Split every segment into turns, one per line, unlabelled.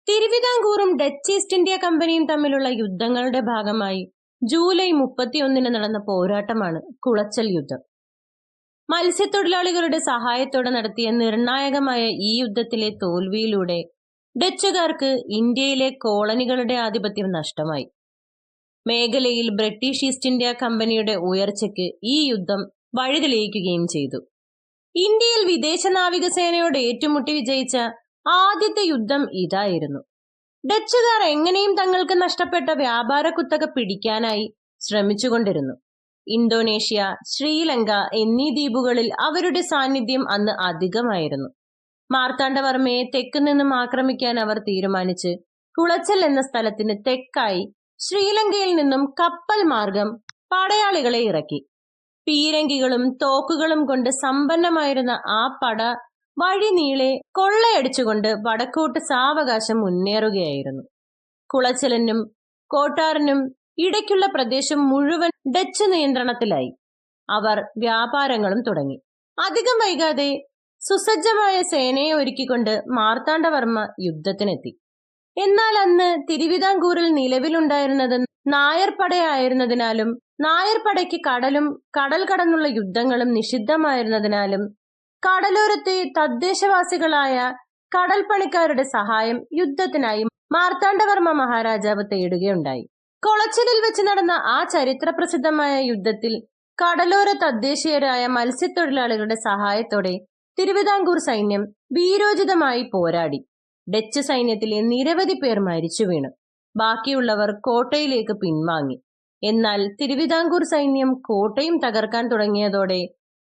തിരുവിതാംകൂറും Dutch east India കമ്പനിയും തമ്മിലുള്ള യുദ്ധങ്ങളുടെ ഭാഗമായി ജൂലൈ 31 നടന്ന പോരാട്ടമാണ് കുളച്ചൽ യുദ്ധം. മത്സ്യത്തൊഴിലാളികളുടെ സഹായത്തോടെ നടത്തിയ നിർണായകമായ ഈ യുദ്ധത്തിലെ തോൽവിയിലൂടെ ഡച്ചുകാർക്ക് ഇന്ത്യയിലെ കോളനികളുടെ ആധിപത്യം നഷ്ടമായി. മേഖലയിൽ ബ്രിട്ടീഷ് ഈസ്റ്റ് ഇന്ത്യ കമ്പനിയുടെ ഉയർച്ചയ്ക്ക് ഈ യുദ്ധം വഴിതെളിയിക്കുകയും ചെയ്തു. ഇന്ത്യയിൽ വിദേശ നാവികസേനയോട് ഏറ്റുമുട്ടി വിജയിച്ച ആദ്യത്തെ യുദ്ധം ഇതായിരുന്നു. ഡച്ചുകാർ എങ്ങനെയും തങ്ങൾക്ക് നഷ്ടപ്പെട്ട വ്യാപാര കുത്തക പിടിക്കാനായി ശ്രമിച്ചുകൊണ്ടിരുന്നു. ഇന്തോനേഷ്യ, ശ്രീലങ്ക എന്നീ ദ്വീപുകളിൽ അവരുടെ സാന്നിധ്യം അന്ന് അധികമായിരുന്നു. മാർത്താണ്ഡവർമ്മയെ തെക്ക് നിന്നും ആക്രമിക്കാൻ അവർ തീരുമാനിച്ച് കുളച്ചൽ എന്ന സ്ഥലത്തിന് തെക്കായി ശ്രീലങ്കയിൽ നിന്നും കപ്പൽ മാർഗം പടയാളികളെ ഇറക്കി. പീരങ്കികളും തോക്കുകളും കൊണ്ട് സമ്പന്നമായിരുന്ന ആ പട വഴി നീളെ കൊള്ളയടിച്ചുകൊണ്ട് വടക്കോട്ട് സാവകാശം മുന്നേറുകയായിരുന്നു. കുളച്ചലിനും കോട്ടാറിനും ഇടയ്ക്കുള്ള പ്രദേശം മുഴുവൻ ഡച്ച് നിയന്ത്രണത്തിലായി. അവർ വ്യാപാരങ്ങളും തുടങ്ങി. അധികം വൈകാതെ സുസജ്ജമായ സേനയെ ഒരുക്കിക്കൊണ്ട് മാർത്താണ്ഡവർമ്മ യുദ്ധത്തിനെത്തി. എന്നാൽ അന്ന് തിരുവിതാംകൂറിൽ നിലവിലുണ്ടായിരുന്നത് നായർ പടയായിരുന്നതിനാലും നായർ പടയ്ക്ക് കടലും കടൽ കടന്നുള്ള യുദ്ധങ്ങളും നിഷിദ്ധമായിരുന്നതിനാലും കടലോരത്തെ തദ്ദേശവാസികളായ കടൽ പണിക്കാരുടെ സഹായം യുദ്ധത്തിനായി മാർത്താണ്ഡവർമ്മ മഹാരാജാവ് തേടുകയുണ്ടായി. കൊളച്ചലിൽ വെച്ച് നടന്ന ആ ചരിത്ര പ്രസിദ്ധമായ യുദ്ധത്തിൽ കടലോര തദ്ദേശീയരായ മത്സ്യത്തൊഴിലാളികളുടെ സഹായത്തോടെ തിരുവിതാംകൂർ സൈന്യം വീരോചിതമായി പോരാടി. ഡച്ച് സൈന്യത്തിലെ നിരവധി പേർ മരിച്ചു വീണു. ബാക്കിയുള്ളവർ കോട്ടയിലേക്ക് പിൻവാങ്ങി. എന്നാൽ തിരുവിതാംകൂർ സൈന്യം കോട്ടയും തകർക്കാൻ തുടങ്ങിയതോടെ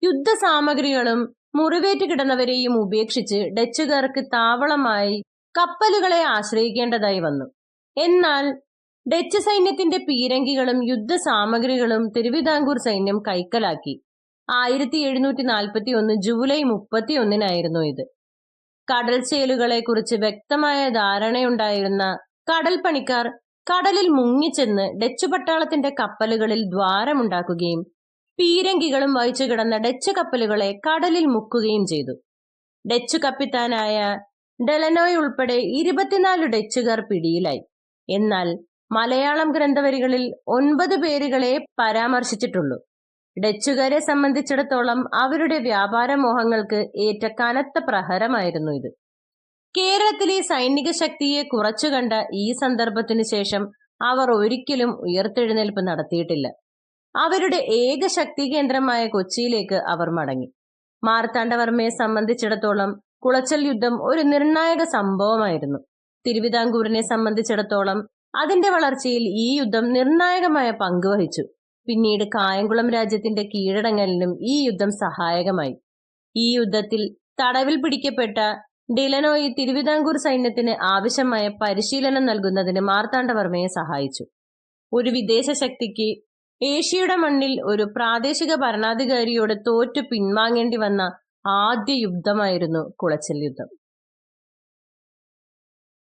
യുദ്ധസാമഗ്രികളും മുറിവേറ്റ് കിടന്നവരെയും ഉപേക്ഷിച്ച് ഡച്ചുകാർക്ക് താവളമായി കപ്പലുകളെ ആശ്രയിക്കേണ്ടതായി വന്നു. എന്നാൽ ഡച്ച് സൈന്യത്തിന്റെ പീരങ്കികളും യുദ്ധസാമഗ്രികളും തിരുവിതാംകൂർ സൈന്യം കൈക്കലാക്കി. 1741 ജൂലൈ 31 ഇത്. കടൽ ചേലുകളെ കുറിച്ച് വ്യക്തമായ ധാരണയുണ്ടായിരുന്ന കടൽ പണിക്കാർ കടലിൽ മുങ്ങിച്ചെന്ന് ഡച്ച് പട്ടാളത്തിന്റെ കപ്പലുകളിൽ ദ്വാരമുണ്ടാക്കുകയും പീരങ്കികളും വഹിച്ചു കിടന്ന ഡച്ച് കപ്പലുകളെ കടലിൽ മുക്കുകയും ചെയ്തു. ഡച്ച് കപ്പിത്താനായ ഡെലനോയ് ഉൾപ്പെടെ 24 ഡച്ചുകാർ പിടിയിലായി. എന്നാൽ മലയാളം ഗ്രന്ഥവരികളിൽ 9 പേരുകളെ പരാമർശിച്ചിട്ടുള്ളൂ. ഡച്ചുകാരെ സംബന്ധിച്ചിടത്തോളം അവരുടെ വ്യാപാര മോഹങ്ങൾക്ക് ഏറ്റ കനത്ത പ്രഹരമായിരുന്നു ഇത്. കേരളത്തിലെ സൈനിക ശക്തിയെ കുറച്ചു കണ്ട ഈ സന്ദർഭത്തിനു ശേഷം അവർ ഒരിക്കലും ഉയർത്തെഴുന്നേൽപ്പ് നടത്തിയിട്ടില്ല. അവരുടെ ഏക ശക്തി കേന്ദ്രമായ കൊച്ചിയിലേക്ക് അവർ മടങ്ങി. മാർത്താണ്ഡവർമ്മയെ സംബന്ധിച്ചിടത്തോളം കുളച്ചൽ യുദ്ധം ഒരു നിർണായക സംഭവമായിരുന്നു. തിരുവിതാംകൂറിനെ സംബന്ധിച്ചിടത്തോളം അതിന്റെ വളർച്ചയിൽ ഈ യുദ്ധം നിർണായകമായ പങ്കുവഹിച്ചു. പിന്നീട് കായംകുളം രാജ്യത്തിന്റെ കീഴടങ്ങലിനും ഈ യുദ്ധം സഹായകമായി. ഈ യുദ്ധത്തിൽ തടവിൽ പിടിക്കപ്പെട്ട ഡിലനോയി തിരുവിതാംകൂർ സൈന്യത്തിന് ആവശ്യമായ പരിശീലനം നൽകുന്നതിന് മാർത്താണ്ഡവർമ്മയെ സഹായിച്ചു. ഒരു വിദേശ ശക്തിക്ക് ഏഷ്യയുടെ മണ്ണിൽ ഒരു പ്രാദേശിക ഭരണാധികാരിയോട് തോറ്റു പിൻവാങ്ങേണ്ടി വന്ന ആദ്യ യുദ്ധമായിരുന്നു കുളച്ചൽ യുദ്ധം.